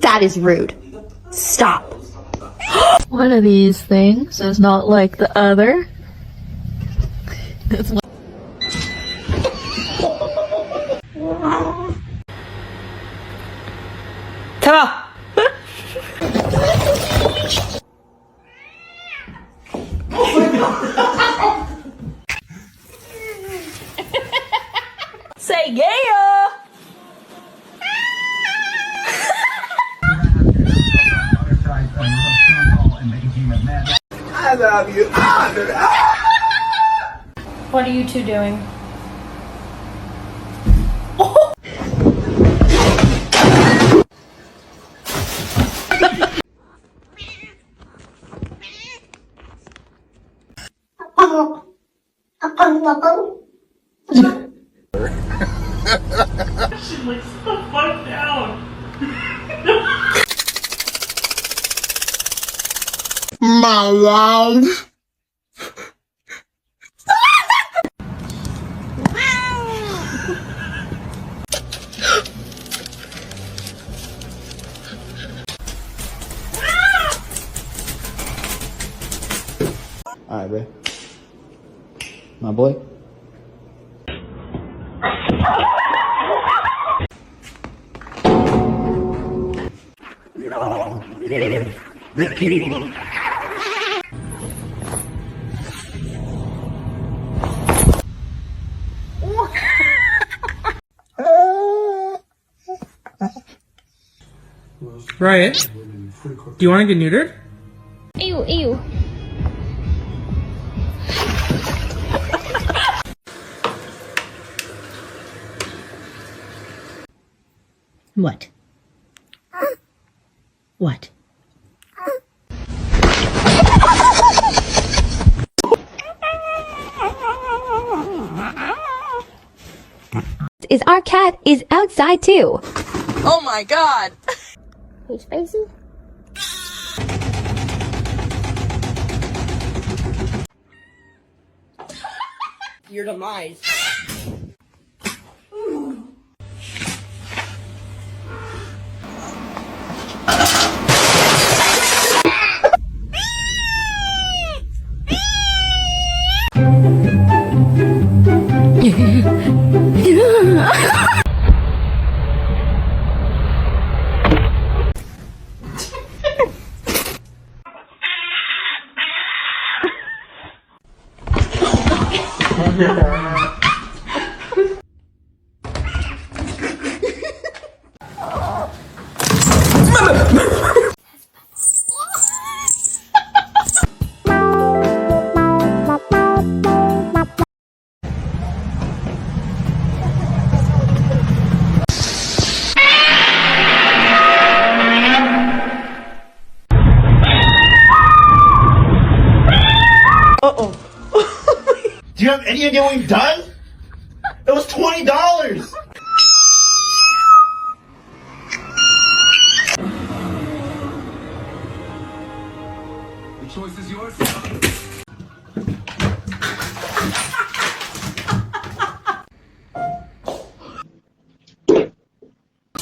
That is rude. Stop. One of these things is not like the other. That's one. Ta! Say yeah! I love you. What are you two doing? She looks the fuck down. My love. Alright, babe. My boy. Riot, do you want to get neutered? Ew, ew. What? What? Is our cat is outside too. Oh my god! He's spicy. Your demise. Do you have any idea what you've done? It was $20. The choice is yours.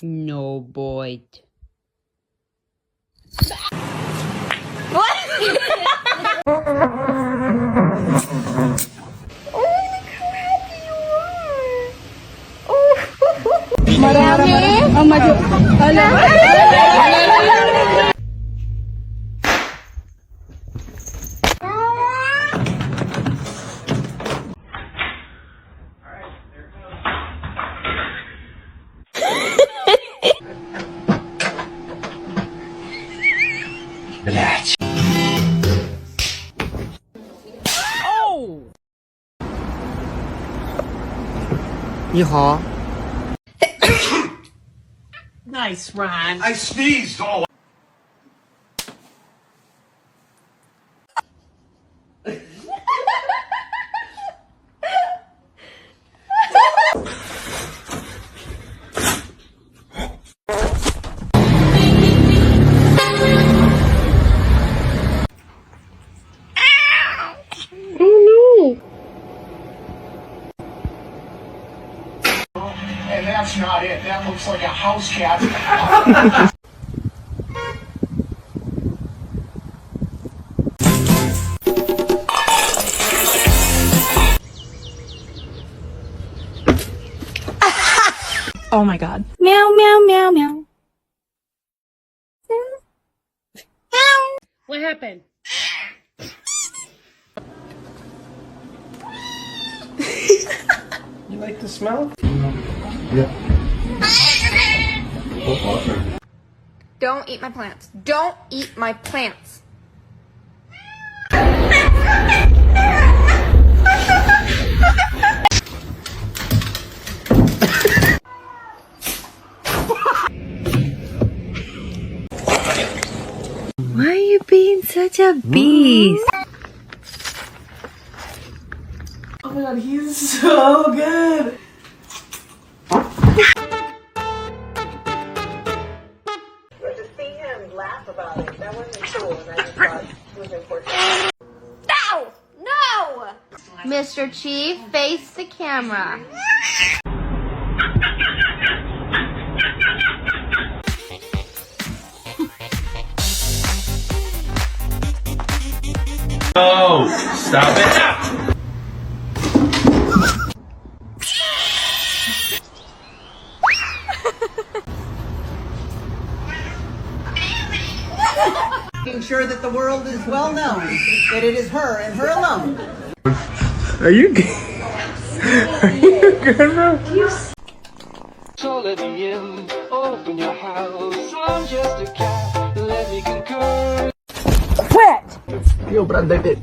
No, boy. Блять. Oh! 你好。Nice rhyme. I sneezed all. And that's not it. That looks like a house cat. Oh my god. Meow, meow, meow, meow. What happened? You like the smell? Don't eat my plants. Don't eat my plants. Why are you being such a beast? Oh my god, he's so good! No! No! Mr. Chief, face the camera. Oh, stop it! Making sure that the world is well known that it is her and her alone. Are you good? Are you good, bro? So let me in, open your house. I'm just a cat, let me concur. Yo, Brandon.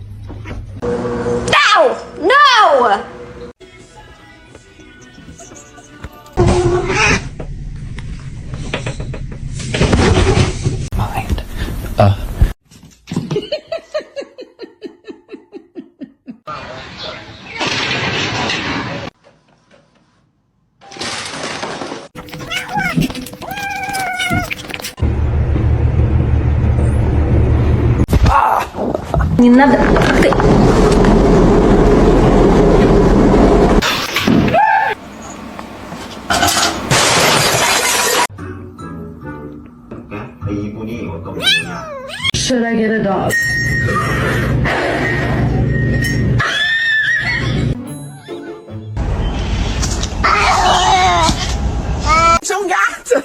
No! No! Не надо. Should I get a dog? C'è un gatto!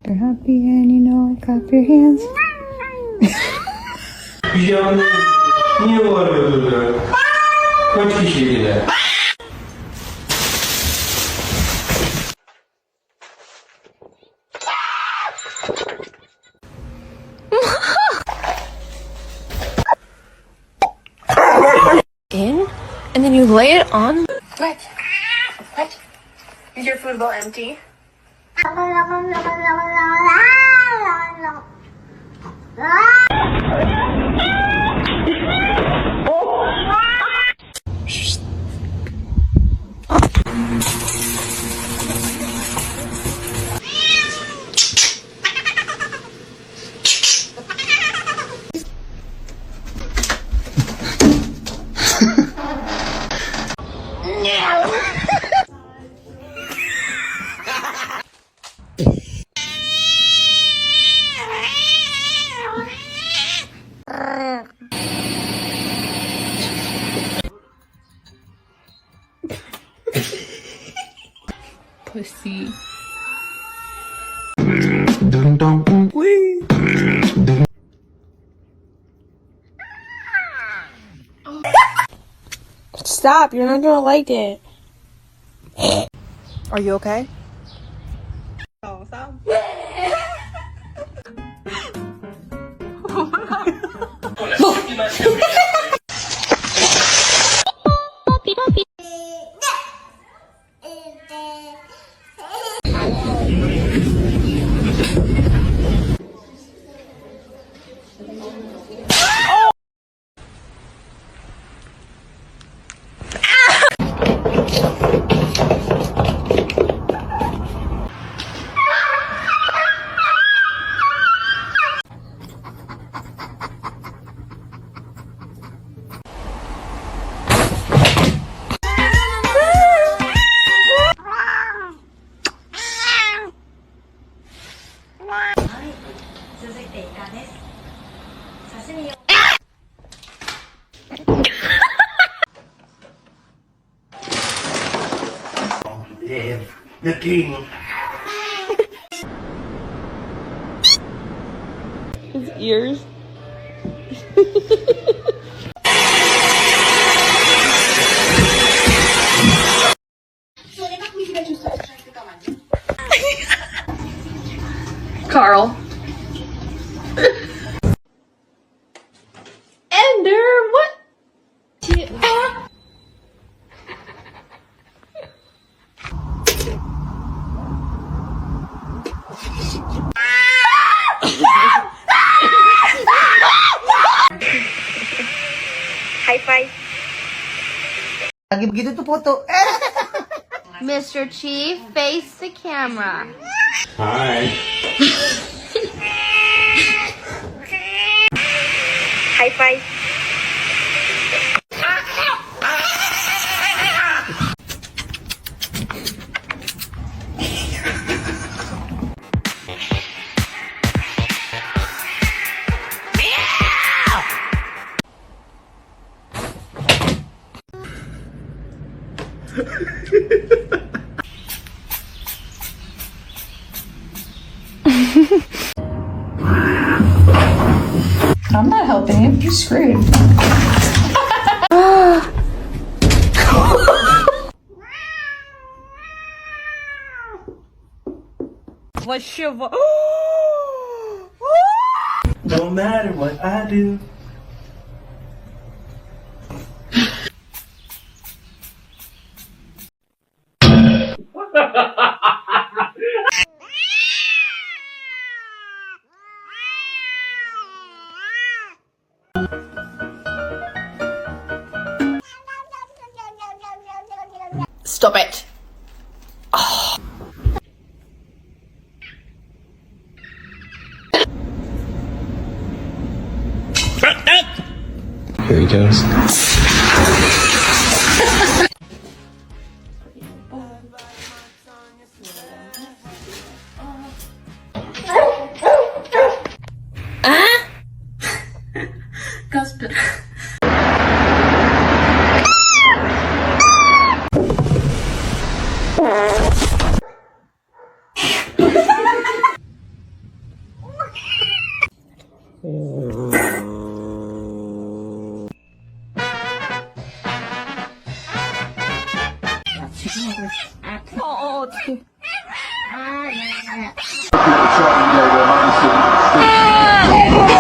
You're happy and you know, clap your hands. Niye bağırıyorsun? Kaç kişiydi de? In? And then you lay it on? What? What? Is your food bowl empty? Pussy. Stop, you're not gonna like it. Are you okay? live the king. His ears. Carl. Ender, what? High five. Lagi begitu tuh foto. Mr. Chief, face the camera. Hi. High five. I'm not helping you. You're screwed. No matter what I do. Stop it. Here he goes. Oh,